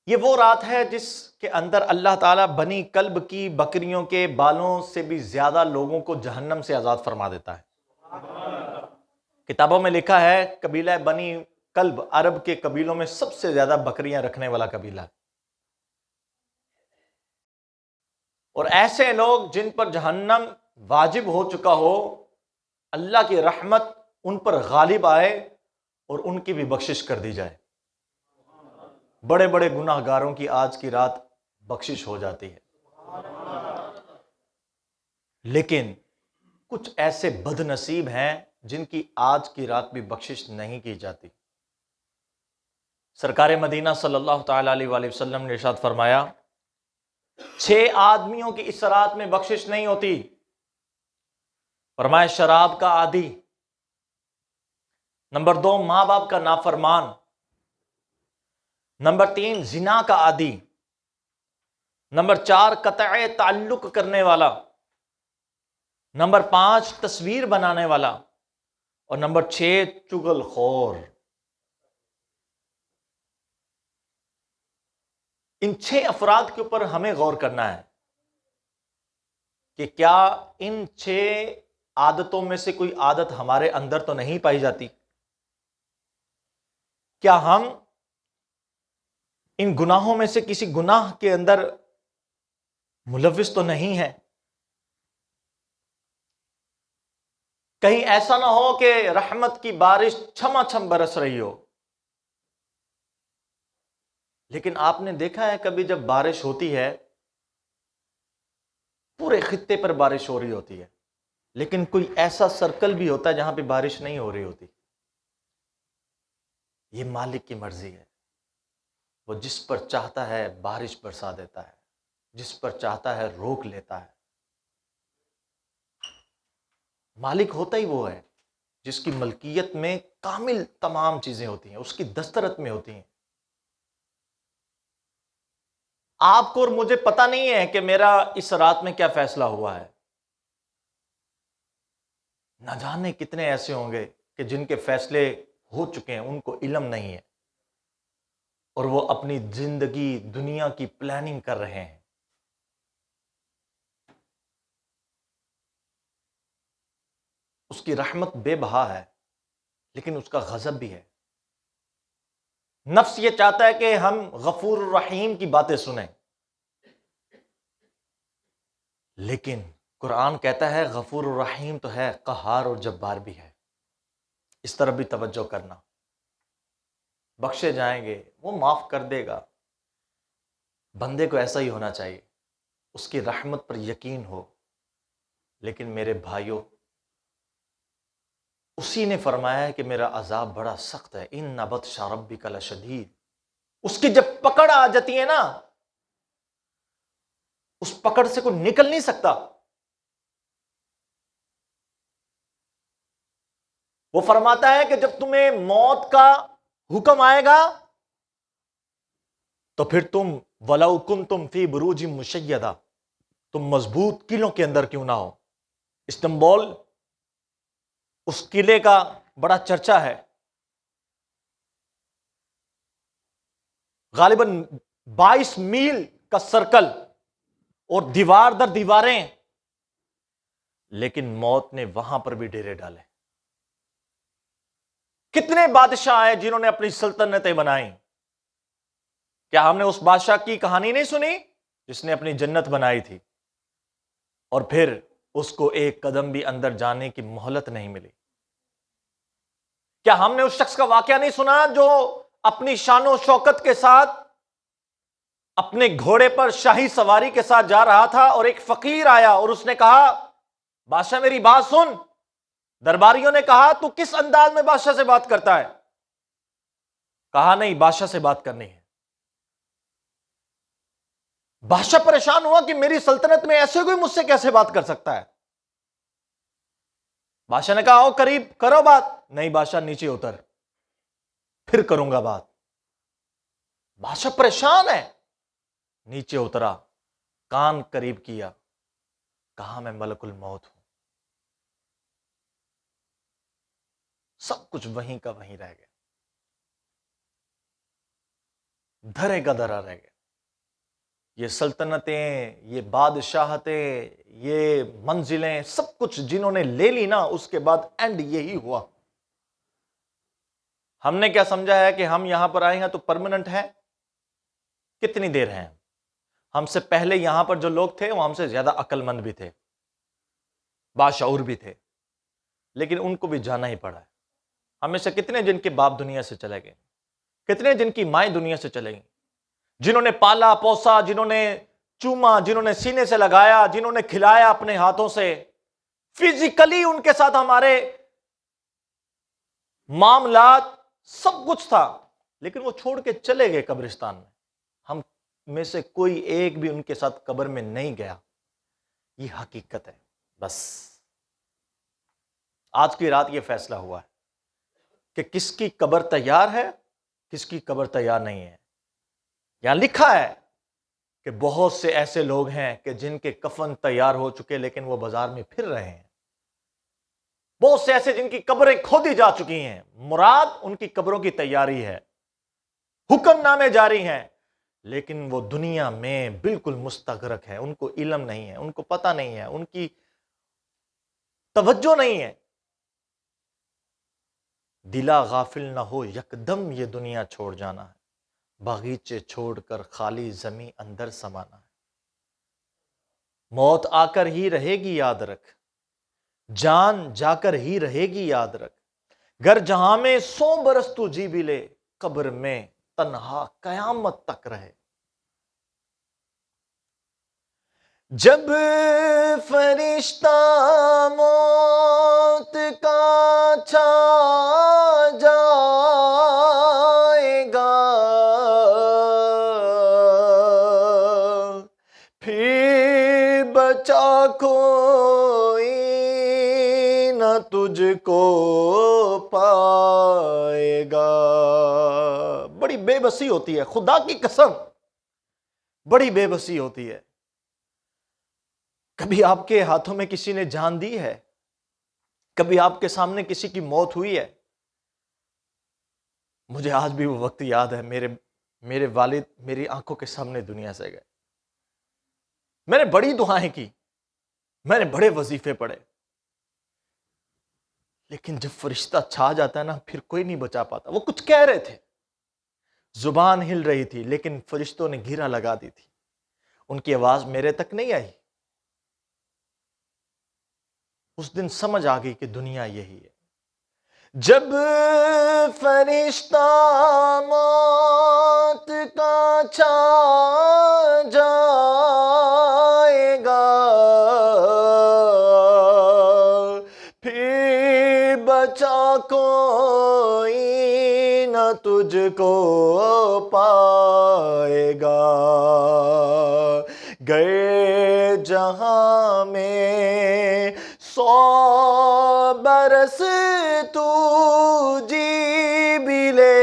یہ وہ رات ہے جس کے اندر اللہ تعالیٰ بنی کلب کی بکریوں کے بالوں سے بھی زیادہ لوگوں کو جہنم سے آزاد فرما دیتا ہے۔ کتابوں میں لکھا ہے قبیلہ بنی کلب عرب کے قبیلوں میں سب سے زیادہ بکریاں رکھنے والا قبیلہ ہے، اور ایسے لوگ جن پر جہنم واجب ہو چکا ہو، اللہ کی رحمت ان پر غالب آئے اور ان کی بھی بخشش کر دی جائے۔ بڑے بڑے گناہ گاروں کی آج کی رات بخشش ہو جاتی ہے، لیکن کچھ ایسے بد نصیب ہیں جن کی آج کی رات بھی بخشش نہیں کی جاتی۔ سرکار مدینہ صلی اللہ تعالی علیہ وآلہ وسلم نے ارشاد فرمایا، 6 آدمیوں کی اس رات میں بخشش نہیں ہوتی۔ فرمایا شراب کا عادی، نمبر 2 ماں باپ کا نافرمان، نمبر 3 زنا کا عادی، نمبر 4 قطع تعلق کرنے والا، نمبر 5 تصویر بنانے والا، اور نمبر 6 چغل خور۔ ان 6 افراد کے اوپر ہمیں غور کرنا ہے کہ کیا ان 6 عادتوں میں سے کوئی عادت ہمارے اندر تو نہیں پائی جاتی؟ کیا ہم ان گناہوں میں سے کسی گناہ کے اندر ملوث تو نہیں ہے؟ کہیں ایسا نہ ہو کہ رحمت کی بارش چھما چھم برس رہی ہو، لیکن آپ نے دیکھا ہے کبھی جب بارش ہوتی ہے، پورے خطے پر بارش ہو رہی ہوتی ہے، لیکن کوئی ایسا سرکل بھی ہوتا ہے جہاں پہ بارش نہیں ہو رہی ہوتی۔ یہ مالک کی مرضی ہے، وہ جس پر چاہتا ہے بارش برسا دیتا ہے، جس پر چاہتا ہے روک لیتا ہے۔ مالک ہوتا ہی وہ ہے جس کی ملکیت میں کامل تمام چیزیں ہوتی ہیں، اس کی دسترت میں ہوتی ہیں۔ آپ کو اور مجھے پتہ نہیں ہے کہ میرا اس رات میں کیا فیصلہ ہوا ہے۔ نہ جانے کتنے ایسے ہوں گے کہ جن کے فیصلے ہو چکے ہیں، ان کو علم نہیں ہے، اور وہ اپنی زندگی دنیا کی پلاننگ کر رہے ہیں۔ اس کی رحمت بے بہا ہے، لیکن اس کا غضب بھی ہے۔ نفس یہ چاہتا ہے کہ ہم غفور الرحیم کی باتیں سنیں، لیکن قرآن کہتا ہے غفور الرحیم تو ہے، قہار اور جبار بھی ہے۔ اس طرف بھی توجہ کرنا۔ بخشے جائیں گے، وہ معاف کر دے گا۔ بندے کو ایسا ہی ہونا چاہیے، اس کی رحمت پر یقین ہو۔ لیکن میرے بھائیوں، اسی نے فرمایا ہے کہ میرا عذاب بڑا سخت ہے، ان بطش ربک لشدید۔ اس کی جب پکڑ آ جاتی ہے نا، اس پکڑ سے کوئی نکل نہیں سکتا۔ وہ فرماتا ہے کہ جب تمہیں موت کا حکم آئے گا تو پھر تم وَلَوْ كُنْتُمْ فِي بُرُوجٍ مُشَيَّدَةٍ، تم مضبوط قلعوں کے اندر کیوں نہ ہو۔ استنبول اس قلعے کا بڑا چرچا ہے، غالباً 22 میل کا سرکل اور دیوار در دیواریں، لیکن موت نے وہاں پر بھی ڈیرے ڈالے۔ کتنے بادشاہ آئے جنہوں نے اپنی سلطنتیں بنائیں؟ کیا ہم نے اس بادشاہ کی کہانی نہیں سنی جس نے اپنی جنت بنائی تھی اور پھر اس کو ایک قدم بھی اندر جانے کی مہلت نہیں ملی؟ کیا ہم نے اس شخص کا واقعہ نہیں سنا جو اپنی شان و شوکت کے ساتھ اپنے گھوڑے پر شاہی سواری کے ساتھ جا رہا تھا، اور ایک فقیر آیا اور اس نے کہا بادشاہ میری بات سن۔ درباریوں نے کہا تو کس انداز میں بادشاہ سے بات کرتا ہے؟ کہا نہیں، بادشاہ سے بات کرنی ہے۔ بادشاہ پریشان ہوا کہ میری سلطنت میں ایسے کوئی مجھ سے کیسے بات کر سکتا ہے؟ بادشاہ نے کہا آؤ قریب کرو بات۔ نہیں بادشاہ، نیچے اتر، پھر کروں گا بات۔ بادشاہ پریشان ہے، نیچے اترا، کان قریب کیا، کہا میں ملک الموت ہوں۔ سب کچھ وہیں کا وہیں رہ گیا۔ دھرے کا دھرا رہ گیا. یہ سلطنتیں، یہ بادشاہتیں، یہ منزلیں، سب کچھ جنہوں نے لے لی نا، اس کے بعد اینڈ یہی ہوا. ہم نے کیا سمجھا ہے کہ ہم یہاں پر آئے ہیں تو پرماننٹ ہے. کتنی دیر ہیں؟ ہم سے پہلے یہاں پر جو لوگ تھے وہ ہم سے زیادہ عقل مند بھی تھے، باشعور بھی تھے، لیکن ان کو بھی جانا ہی پڑا ہے. ہمیں سے کتنے جن کے باپ دنیا سے چلے گئے، کتنے جن کی مائیں دنیا سے چلے گئیں، جنہوں نے پالا پوسا، جنہوں نے چوما، جنہوں نے سینے سے لگایا، جنہوں نے کھلایا اپنے ہاتھوں سے، فزیکلی ان کے ساتھ ہمارے معاملات سب کچھ تھا، لیکن وہ چھوڑ کے چلے گئے قبرستان میں. ہم میں سے کوئی ایک بھی ان کے ساتھ قبر میں نہیں گیا. یہ حقیقت ہے. بس آج کی رات یہ فیصلہ ہوا ہے کہ کس کی قبر تیار ہے، کس کی قبر تیار نہیں ہے. یہاں لکھا ہے کہ بہت سے ایسے لوگ ہیں کہ جن کے کفن تیار ہو چکے لیکن وہ بازار میں پھر رہے ہیں. بہت سے ایسے جن کی قبریں کھودی جا چکی ہیں، مراد ان کی قبروں کی تیاری ہے، حکم نامے جاری ہیں، لیکن وہ دنیا میں بالکل مستغرق ہے. ان کو علم نہیں ہے، ان کو پتہ نہیں ہے، ان کی توجہ نہیں ہے. دلا غافل نہ ہو یکدم یہ دنیا چھوڑ جانا ہے، باغیچے چھوڑ کر خالی زمیں اندر سمانا ہے. موت آ کر ہی رہے گی یاد رکھ، جان جا کر ہی رہے گی یاد رکھ. گر جہاں میں 100 برس تو جی بھی لے، قبر میں تنہا قیامت تک رہے. جب فرشتہ موت کا چھا جائے گا، پھر بچا کوئی نہ تجھ کو پائے گا. بڑی بے بسی ہوتی ہے، خدا کی قسم بڑی بے بسی ہوتی ہے. کبھی آپ کے ہاتھوں میں کسی نے جان دی ہے؟ کبھی آپ کے سامنے کسی کی موت ہوئی ہے؟ مجھے آج بھی وہ وقت یاد ہے، میرے والد میری آنکھوں کے سامنے دنیا سے گئے. میں نے بڑی دعائیں کی، میں نے بڑے وظیفے پڑھے، لیکن جب فرشتہ چھا جاتا ہے نا، پھر کوئی نہیں بچا پاتا. وہ کچھ کہہ رہے تھے، زبان ہل رہی تھی، لیکن فرشتوں نے گھیرا لگا دی تھی. ان کی آواز میرے تک نہیں آئی. اس دن سمجھ آ گئی کہ دنیا یہی ہے. جب فرشتہ موت کا چھا جائے گا، پھر بچا کوئی نہ تجھ کو پائے گا. گئے جہاں میں 100 برس تو جی بھی لے،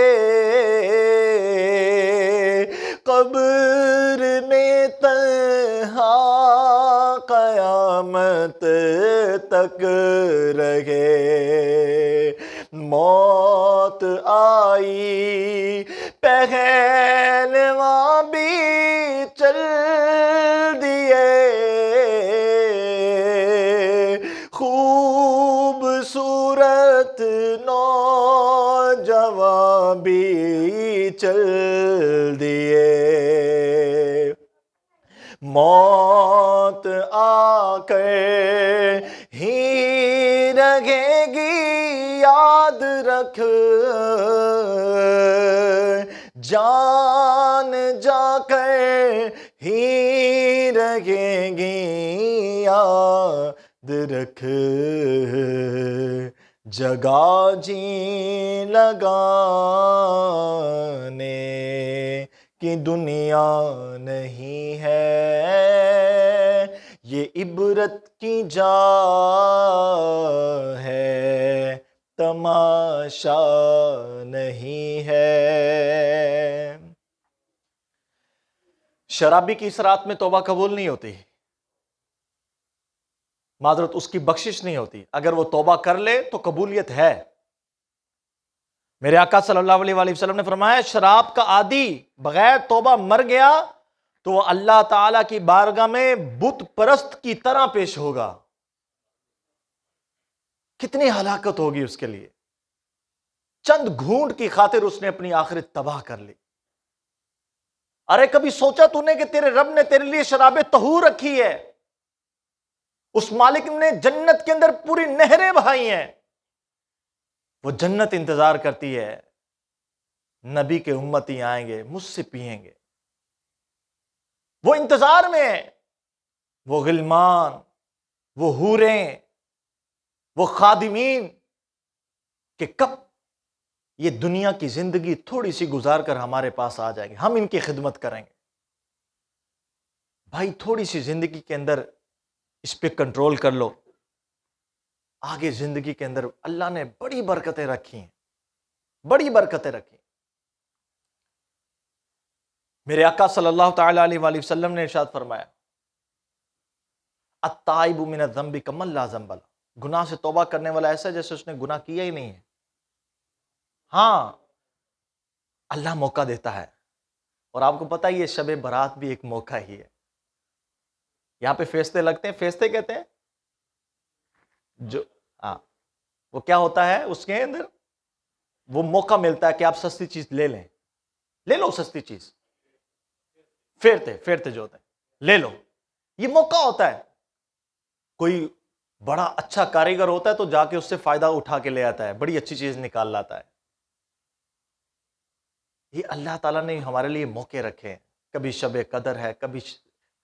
قبر میں تنہا قیامت تک رہے. موت آئی پہلواں بھی چل دیے، خوبصورت نوجوان بھی چل دیے. موت آ کر ہی رہے گی یاد رکھ، جان جا کر ہی رہے گی یاد رکھ. جگہ جی لگانے کی دنیا نہیں ہے، یہ عبرت کی جا ہے، تماشا نہیں ہے. شرابی کی اس رات میں توبہ قبول نہیں ہوتی، معذرت اس کی بخشش نہیں ہوتی. اگر وہ توبہ کر لے تو قبولیت ہے، میرے آقا صلی اللہ علیہ وآلہ وسلم نے فرمایا شراب کا عادی بغیر توبہ مر گیا تو وہ اللہ تعالی کی بارگاہ میں بت پرست کی طرح پیش ہوگا. کتنی ہلاکت ہوگی اس کے لیے. چند گھونٹ کی خاطر اس نے اپنی آخرت تباہ کر لی. ارے کبھی سوچا تو نے کہ تیرے رب نے تیرے لیے شراب طہور رکھی ہے؟ اس مالک نے جنت کے اندر پوری نہریں بہائی ہیں. وہ جنت انتظار کرتی ہے، نبی کے امتی آئیں گے مجھ سے پئیں گے. وہ انتظار میں ہے، وہ غلمان، وہ حوریں، وہ خادمین، کہ کب یہ دنیا کی زندگی تھوڑی سی گزار کر ہمارے پاس آ جائے گی، ہم ان کی خدمت کریں گے. بھائی تھوڑی سی زندگی کے اندر اس پہ کنٹرول کر لو. آگے زندگی کے اندر اللہ نے بڑی برکتیں رکھی ہیں، بڑی برکتیں رکھی. میرے آقا صلی اللہ تعالی علیہ وآلہ وسلم نے ارشاد فرمایا التائب من الذنب کمن لا ذنب لہ. گناہ سے توبہ کرنے والا ایسا جیسے اس نے گناہ کیا ہی نہیں ہے. ہاں اللہ موقع دیتا ہے، اور آپ کو پتہ یہ شب برات بھی ایک موقع ہی ہے. یہاں پہ فیستے لگتے ہیں، فیستے کہتے ہیں جو وہ کیا ہوتا ہے اس کے اندر وہ موقع ملتا ہے کہ آپ سستی چیز لے لیں، لے لو سستی چیز، پھیرتے جو ہوتے ہیں لے لو. یہ موقع ہوتا ہے. کوئی بڑا اچھا کاریگر ہوتا ہے تو جا کے اس سے فائدہ اٹھا کے لے آتا ہے، بڑی اچھی چیز نکال لاتا ہے. یہ اللہ تعالیٰ نے ہمارے لیے موقع رکھے ہیں. کبھی شب قدر ہے، کبھی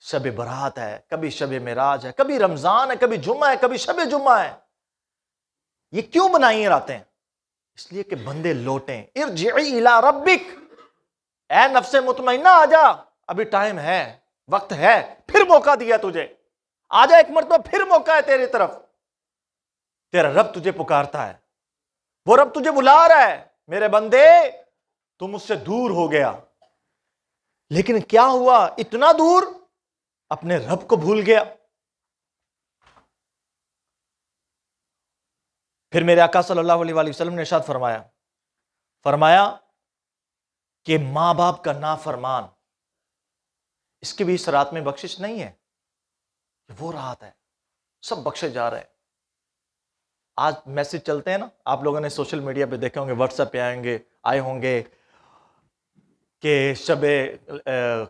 شب برات ہے، کبھی شب معراج ہے، کبھی رمضان ہے، کبھی جمعہ ہے، کبھی شب جمعہ ہے. یہ کیوں بنائی ہیں راتیں؟ اس لیے کہ بندے لوٹیں. ارجعی الی ربک، اے نفس مطمئنہ آ جا، ابھی ٹائم ہے، وقت ہے، پھر موقع دیا تجھے. آ جا ایک مرتبہ، پھر موقع ہے تیری طرف. تیرا رب تجھے پکارتا ہے، وہ رب تجھے بلا رہا ہے. میرے بندے تم مجھ سے دور ہو گیا، لیکن کیا ہوا؟ اتنا دور اپنے رب کو بھول گیا. پھر میرے آقا صلی اللہ علیہ وآلہ وسلم نے ارشاد فرمایا کہ ماں باپ کا نافرمان، اس کی بھی اس رات میں بخشش نہیں ہے. وہ رات ہے سب بخشے جا رہے ہیں. آج میسج چلتے ہیں نا، آپ لوگوں نے سوشل میڈیا پہ دیکھے ہوں گے، واٹس ایپ پہ آئے ہوں گے کہ شب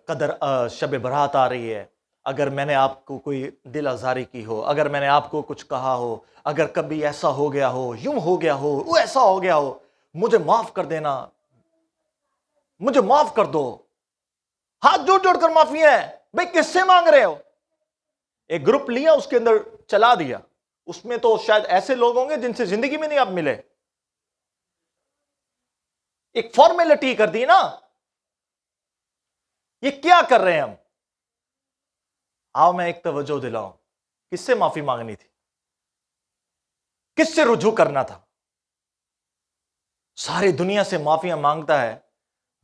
قدر، شب برات آ رہی ہے. اگر میں نے آپ کو کوئی دل آزاری کی ہو، اگر میں نے آپ کو کچھ کہا ہو، اگر کبھی ایسا ہو گیا ہو، یوں ہو گیا ہو، وہ ایسا ہو گیا ہو، مجھے معاف کر دینا، مجھے معاف کر دو. ہاتھ جوڑ جوڑ کر معافی ہے. بھئی کس سے مانگ رہے ہو؟ ایک گروپ لیا، اس کے اندر چلا دیا. اس میں تو شاید ایسے لوگ ہوں گے جن سے زندگی میں نہیں آپ ملے. ایک فارمیلٹی کر دی نا. یہ کیا کر رہے ہیں ہم؟ آؤ میں ایک توجہ دلاؤں. کس سے معافی مانگنی تھی؟ کس سے رجوع کرنا تھا؟ ساری دنیا سے معافیاں مانگتا ہے.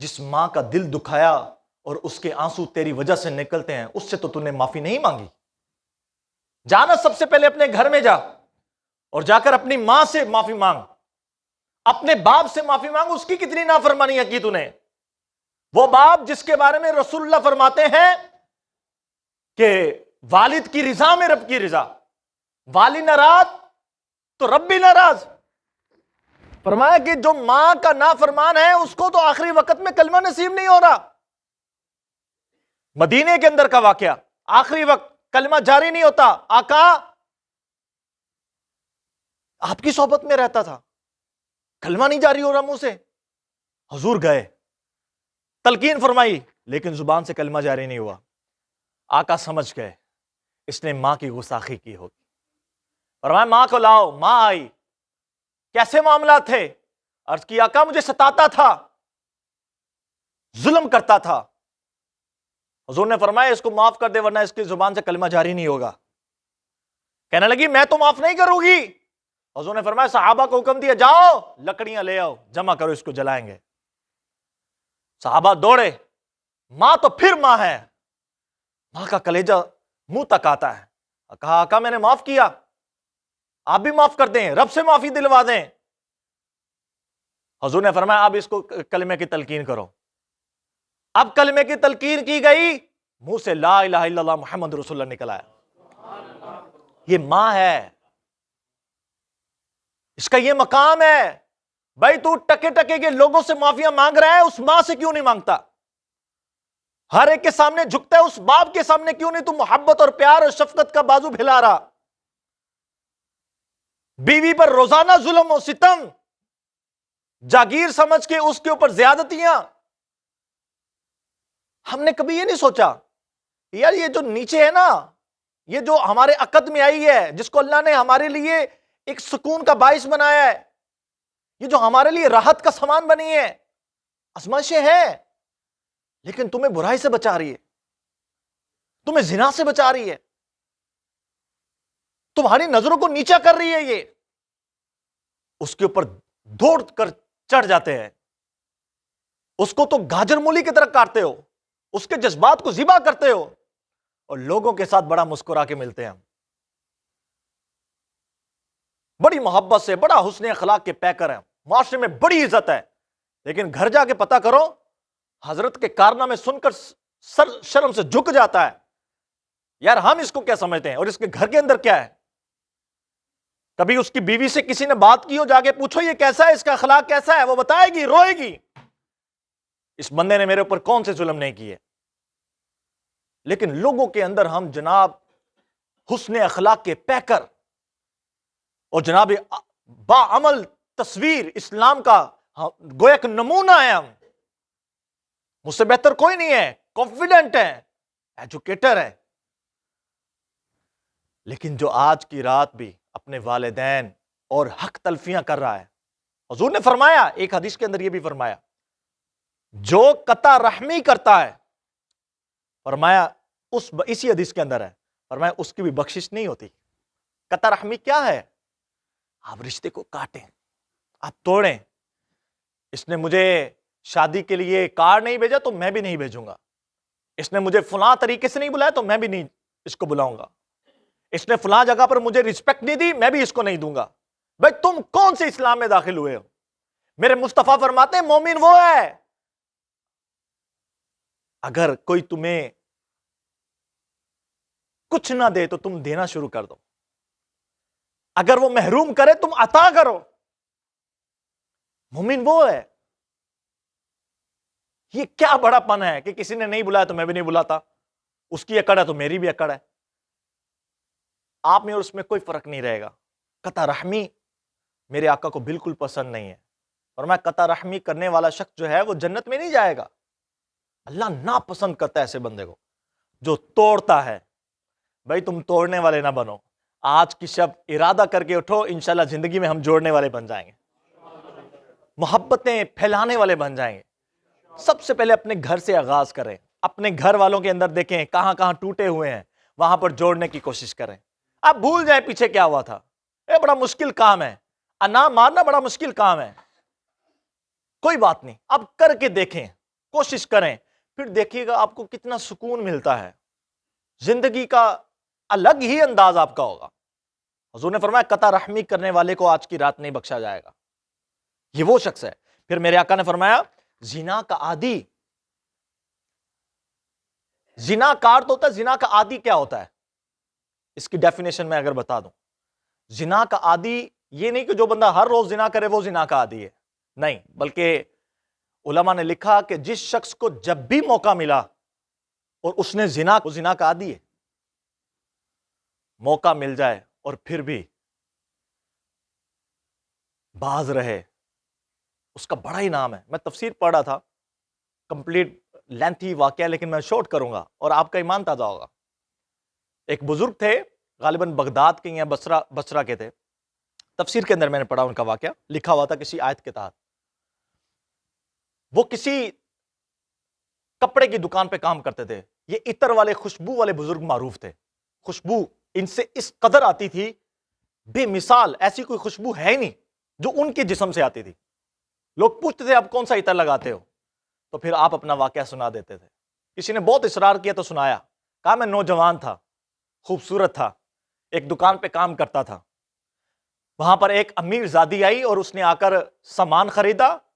جس ماں کا دل دکھایا اور اس کے آنسو تیری وجہ سے نکلتے ہیں، اس سے تو نے معافی نہیں مانگی. جانا سب سے پہلے اپنے گھر میں جا اور جا کر اپنی ماں سے معافی مانگ، اپنے باپ سے معافی مانگ. اس کی کتنی نافرمانیاں کی تو نے. وہ باپ جس کے بارے میں رسول اللہ فرماتے ہیں کہ والد کی رضا میں رب کی رضا، والد ناراض تو رب بھی ناراض. فرمایا کہ جو ماں کا نافرمان ہے اس کو تو آخری وقت میں کلمہ نصیب نہیں ہو رہا. مدینے کے اندر کا واقعہ، آخری وقت کلمہ جاری نہیں ہوتا. آقا آپ کی صحبت میں رہتا تھا، کلمہ نہیں جاری ہو رہا منہ سے. حضور گئے، تلقین فرمائی، لیکن زبان سے کلمہ جاری نہیں ہوا. آقا سمجھ گئے اس نے ماں کی گستاخی کی ہوگی. فرمایا ماں کو لاؤ. ماں آئی. کیسے معاملات تھے؟ عرض کی آقا مجھے ستاتا تھا، ظلم کرتا تھا. حضور نے فرمایا اس کو معاف کر دے ورنہ اس کی زبان سے کلمہ جاری نہیں ہوگا. کہنے لگی میں تو معاف نہیں کروں گی. حضور نے فرمایا صحابہ کو حکم دیا جاؤ لکڑیاں لے آؤ، جمع کرو، اس کو جلائیں گے. صحابہ دوڑے. ماں تو پھر ماں ہے، ماں کا کلیجہ منہ تک آتا ہے. کہا آقا میں نے معاف کیا، آپ بھی معاف کر دیں، رب سے معافی دلوا دیں. حضور نے فرمایا اب اس کو کلمے کی تلقین کرو. اب کلمے کی تلقین کی گئی, منہ سے لا الہ الا اللہ محمد رسول اللہ نکل آیا. یہ ماں ہے, اس کا یہ مقام ہے. بھائی تو ٹکے ٹکے کے لوگوں سے معافیاں مانگ رہا ہے, اس ماں سے کیوں نہیں مانگتا؟ ہر ایک کے سامنے جھکتا ہے, اس باپ کے سامنے کیوں نہیں تو محبت اور پیار اور شفقت کا بازو پھیلا رہا؟ بیوی پر روزانہ ظلم و ستم, جاگیر سمجھ کے اس کے اوپر زیادتیاں. ہم نے کبھی یہ نہیں سوچا یار یہ جو نیچے ہے نا, یہ جو ہمارے عقد میں آئی ہے, جس کو اللہ نے ہمارے لیے ایک سکون کا باعث بنایا ہے, یہ جو ہمارے لیے راحت کا سامان بنی ہے, آزمائشیں ہیں, لیکن تمہیں برائی سے بچا رہی ہے, تمہیں زنا سے بچا رہی ہے, تمہاری نظروں کو نیچا کر رہی ہے. یہ اس کے اوپر دوڑ کر چڑھ جاتے ہیں, اس کو تو گاجر مولی کی طرح کاٹتے ہو, اس کے جذبات کو ذبح کرتے ہو, اور لوگوں کے ساتھ بڑا مسکرا کے ملتے ہیں. بڑی محبت سے, بڑا حسن اخلاق کے پیکر ہیں, معاشرے میں بڑی عزت ہے, لیکن گھر جا کے پتہ کرو حضرت کے کارنامے سن کر سر شرم سے جھک جاتا ہے. یار ہم اس کو کیا سمجھتے ہیں, اور اس کے گھر کے اندر کیا ہے؟ کبھی اس کی بیوی سے کسی نے بات کی ہو, جا کے پوچھو یہ کیسا ہے, اس کا اخلاق کیسا ہے, وہ بتائے گی, روئے گی, اس بندے نے میرے اوپر کون سے ظلم نہیں کیے. لیکن لوگوں کے اندر ہم جناب حسن اخلاق کے پیکر اور جناب باعمل تصویر اسلام کا گویا کہ نمونہ ہے. ہم مجھ سے بہتر کوئی نہیں ہے, کانفیڈنٹ ہے, ایجوکیٹر ہے, لیکن جو آج کی رات بھی اپنے والدین اور حق تلفیاں کر رہا ہے. حضور نے فرمایا, ایک حدیث کے اندر یہ بھی فرمایا, جو قطع رحمی کرتا ہے, فرمایا اسی حدیث کے اندر ہے, فرمایا اس کی بھی بخشش نہیں ہوتی. قطع رحمی کیا ہے؟ آپ رشتے کو کاٹیں, آپ توڑیں. اس نے مجھے شادی کے لیے کارڈ نہیں بھیجا تو میں بھی نہیں بھیجوں گا, اس نے مجھے فلاں طریقے سے نہیں بلایا تو میں بھی نہیں اس کو بلاؤں گا, اس نے فلاں جگہ پر مجھے رسپیکٹ نہیں دی میں بھی اس کو نہیں دوں گا. بھائی تم کون سے اسلام میں داخل ہوئے ہو؟ میرے مصطفیٰ فرماتے ہیں مومن وہ ہے اگر کوئی تمہیں کچھ نہ دے تو تم دینا شروع کر دو, اگر وہ محروم کرے تم عطا کرو. مومن وہ ہے. یہ کیا بڑا پن ہے کہ کسی نے نہیں بلایا تو میں بھی نہیں بلاتا, اس کی اکڑ ہے تو میری بھی اکڑ ہے. آپ میں اور اس میں کوئی فرق نہیں رہے گا. قطع رحمی میرے آقا کو بالکل پسند نہیں ہے, اور میں قطع رحمی کرنے والا شخص جو ہے وہ جنت میں نہیں جائے گا. اللہ ناپسند کرتا ہے ایسے بندے کو جو توڑتا ہے. بھائی تم توڑنے والے نہ بنو, آج کی شب ارادہ کر کے اٹھو, انشاءاللہ زندگی میں ہم جوڑنے والے بن جائیں گے, محبتیں پھیلانے والے بن جائیں گے. سب سے پہلے اپنے گھر سے آغاز کریں, اپنے گھر والوں کے اندر دیکھیں کہاں کہاں ٹوٹے ہوئے ہیں, وہاں پر جوڑنے کی کوشش کریں. آپ بھول جائیں پیچھے کیا ہوا تھا. بڑا مشکل کام ہے, انا مارنا بڑا مشکل کام ہے, کوئی بات نہیں, اب کر کے دیکھیں, کوشش کریں, پھر دیکھیے گا آپ کو کتنا سکون ملتا ہے. زندگی کا الگ ہی انداز آپ کا ہوگا. حضور نے فرمایا قطع رحمی کرنے والے کو آج کی رات نہیں بخشا جائے گا. یہ وہ شخص ہے. پھر میرے آقا نے فرمایا زنا کا عادی, زنا کار تو ہوتا ہے, زنا کا عادی کیا ہوتا ہے؟ اس کی ڈیفینیشن میں اگر بتا دوں, زنا کا عادی یہ نہیں کہ جو بندہ ہر روز زنا کرے وہ زنا کا عادی ہے, نہیں, بلکہ علماء نے لکھا کہ جس شخص کو جب بھی موقع ملا اور اس نے زنا کا عادی ہے, موقع مل جائے اور پھر بھی باز رہے, اس کا بڑا ہی نام ہے. میں تفسیر پڑھ رہا تھا, کمپلیٹ لینتھی واقعہ, لیکن میں شارٹ کروں گا اور آپ کا ایمان تازہ ہوگا. ایک بزرگ تھے, غالباً بغداد کے یا بصرہ کے تھے. تفسیر کے اندر میں نے پڑھا ان کا واقعہ, لکھا ہوا تھا کسی آیت کے تحت. وہ کسی کپڑے کی دکان پہ کام کرتے تھے. یہ عطر والے, خوشبو والے بزرگ معروف تھے. خوشبو ان سے اس قدر آتی تھی, بے مثال, ایسی کوئی خوشبو ہے ہی نہیں جو ان کے جسم سے آتی تھی. لوگ پوچھتے تھے آپ کون سا عطر لگاتے ہو, تو پھر آپ اپنا واقعہ سنا دیتے تھے. کسی نے بہت اصرار کیا تو سنایا. کہا میں نوجوان تھا, خوبصورت تھا, ایک دکان پہ کام کرتا تھا. وہاں پر ایک امیر زادی آئی اور اس نے آ کر سامان خریدا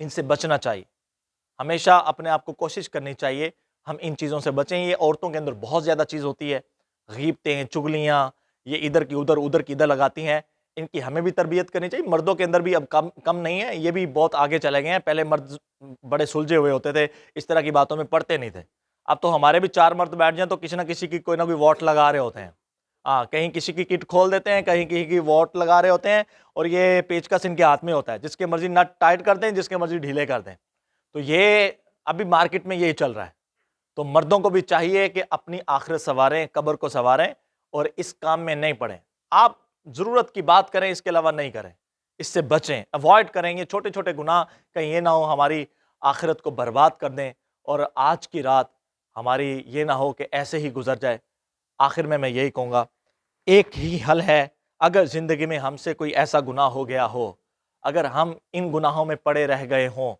ان سے بچنا چاہیے. ہمیشہ اپنے آپ کو کوشش کرنی چاہیے ہم ان چیزوں سے بچیں. یہ عورتوں کے اندر بہت زیادہ چیز ہوتی ہے, غیبتیں, چگلیاں, یہ ادھر کی ادھر لگاتی ہیں. ان کی ہمیں بھی تربیت کرنی چاہیے. مردوں کے اندر بھی اب کم نہیں ہے, یہ بھی بہت آگے چلے گئے ہیں. پہلے مرد بڑے سلجھے ہوئے ہوتے تھے, اس طرح کی باتوں میں پڑتے نہیں تھے. اب تو ہمارے بھی 4 مرد بیٹھ جائیں تو کسی نہ کسی کی کوئی نہ کوئی واٹ لگا رہے ہوتے ہیں. کہیں کسی کی کٹ کھول دیتے ہیں, کہیں کسی کی واٹ لگا رہے ہوتے ہیں, اور یہ پیچکس ان کے ہاتھ میں ہوتا ہے, جس کے مرضی نٹ ٹائٹ کر دیں, جس کے مرضی ڈھیلے کر دیں. تو یہ ابھی مارکیٹ میں یہی چل رہا ہے. تو مردوں کو بھی چاہیے کہ اپنی آخرت سنواریں, قبر کو سنواریں, اور اس کام میں نہیں پڑیں. آپ ضرورت کی بات کریں, اس کے علاوہ نہیں کریں, اس سے بچیں, اوائڈ کریں. یہ چھوٹے چھوٹے گناہ کہیں یہ نہ ہو ہماری آخرت کو برباد کر دیں, اور آج کی رات ہماری یہ نہ ہو کہ ایسے ہی گزر جائے. آخر میں یہی کہوں گا, ایک ہی حل ہے. اگر زندگی میں ہم سے کوئی ایسا گناہ ہو گیا ہو, اگر ہم ان گناہوں میں پڑے رہ گئے ہوں,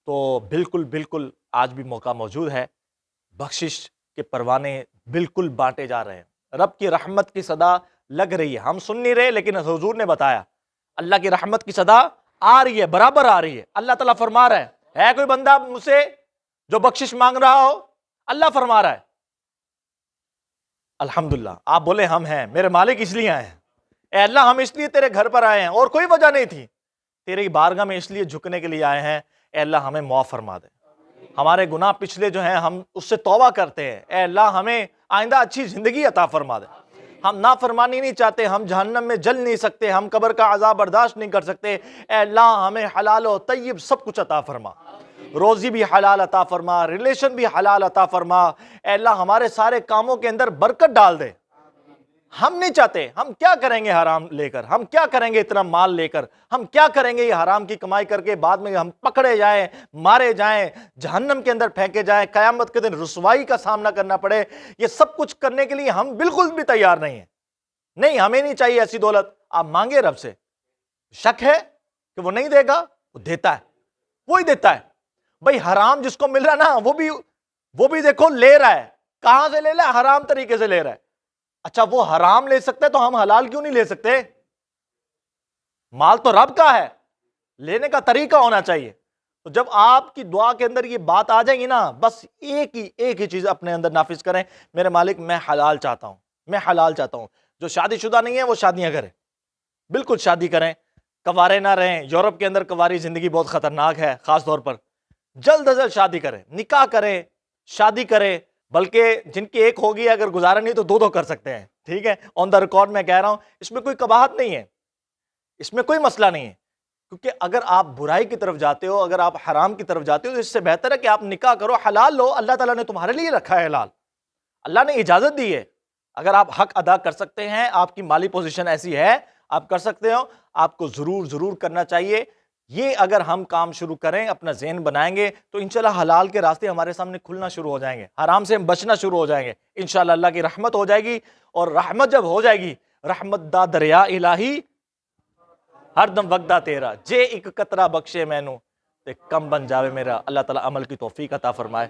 تو بالکل آج بھی موقع موجود ہے. بخشش کے پروانے بالکل بانٹے جا رہے ہیں. رب کی رحمت کی صدا لگ رہی ہے. ہم سن نہیں رہے, لیکن حضور نے بتایا اللہ کی رحمت کی صدا آ رہی ہے, برابر آ رہی ہے. اللہ تعالیٰ فرما رہا ہے کوئی بندہ مجھ سے جو بخشش مانگ رہا ہو؟ اللہ فرما رہا ہے الحمدللہ. آپ بولے ہم ہیں, میرے مالک اس لیے آئے ہیں. اے اللہ, ہم اس لیے تیرے گھر پر آئے ہیں, اور کوئی وجہ نہیں تھی, تیری بارگاہ میں اس لیے جھکنے کے لیے آئے ہیں. اے اللہ, ہمیں معاف فرما دے. ہمارے گناہ پچھلے جو ہیں ہم اس سے توبہ کرتے ہیں. اے اللہ, ہمیں آئندہ اچھی زندگی عطا فرما دے. ہم نافرمانی نہیں چاہتے, ہم جہنم میں جل نہیں سکتے, ہم قبر کا عذاب برداشت نہیں کر سکتے. اے اللہ, ہمیں حلال و طیب سب کچھ عطا فرما. روزی بھی حلال عطا فرما, ریلیشن بھی حلال عطا فرما. اے اللہ, ہمارے سارے کاموں کے اندر برکت ڈال دے. ہم نہیں چاہتے, ہم کیا کریں گے حرام لے کر, ہم کیا کریں گے اتنا مال لے کر, ہم کیا کریں گے یہ حرام کی کمائی کر کے, بعد میں ہم پکڑے جائیں, مارے جائیں, جہنم کے اندر پھینکے جائیں, قیامت کے دن رسوائی کا سامنا کرنا پڑے. یہ سب کچھ کرنے کے لیے ہم بالکل بھی تیار نہیں ہیں. نہیں, ہمیں نہیں چاہیے ایسی دولت. آپ مانگے رب سے, شک ہے کہ وہ نہیں دے گا؟ وہ دیتا ہے, وہی دیتا ہے. بھائی حرام جس کو مل رہا نا, وہ بھی دیکھو لے رہا ہے. کہاں سے لے رہا ہے؟ حرام طریقے سے لے رہا ہے. اچھا, وہ حرام لے سکتا ہے تو ہم حلال کیوں نہیں لے سکتے؟ مال تو رب کا ہے, لینے کا طریقہ ہونا چاہیے. تو جب آپ کی دعا کے اندر یہ بات آ جائے گی نا, بس ایک ہی چیز اپنے اندر نافذ کریں, میرے مالک میں حلال چاہتا ہوں, میں حلال چاہتا ہوں. جو شادی شدہ نہیں ہے وہ شادیاں کریں, بالکل شادی کریں, کنوارے نہ رہیں. یورپ کے اندر کنواری زندگی بہت خطرناک ہے, خاص طور پر جلد از جلد شادی کریں, نکاح کریں, شادی کریں. بلکہ جن کی ایک ہوگی, اگر گزارا نہیں تو 2 کر سکتے ہیں. ٹھیک ہے, آن دا ریکارڈ میں کہہ رہا ہوں, اس میں کوئی قباحت نہیں ہے, اس میں کوئی مسئلہ نہیں ہے. کیونکہ اگر آپ برائی کی طرف جاتے ہو, اگر آپ حرام کی طرف جاتے ہو, تو اس سے بہتر ہے کہ آپ نکاح کرو, حلال لو. اللہ تعالیٰ نے تمہارے لیے رکھا ہے حلال, اللہ نے اجازت دی ہے. اگر آپ حق ادا کر سکتے ہیں, آپ کی مالی پوزیشن ایسی ہے, آپ کر سکتے ہو, آپ کو ضرور کرنا چاہیے. یہ اگر ہم کام شروع کریں, اپنا ذہن بنائیں گے, تو انشاءاللہ حلال کے راستے ہمارے سامنے کھلنا شروع ہو جائیں گے, حرام سے ہم بچنا شروع ہو جائیں گے. انشاءاللہ اللہ کی رحمت ہو جائے گی. اور رحمت جب ہو جائے گی, رحمت دا دریا الہی ہر دم وگدا تیرا, جے ایک قطرہ بخشے مینوں تے کم بن جاوے میرا. اللہ تعالیٰ عمل کی توفیق عطا فرمائے.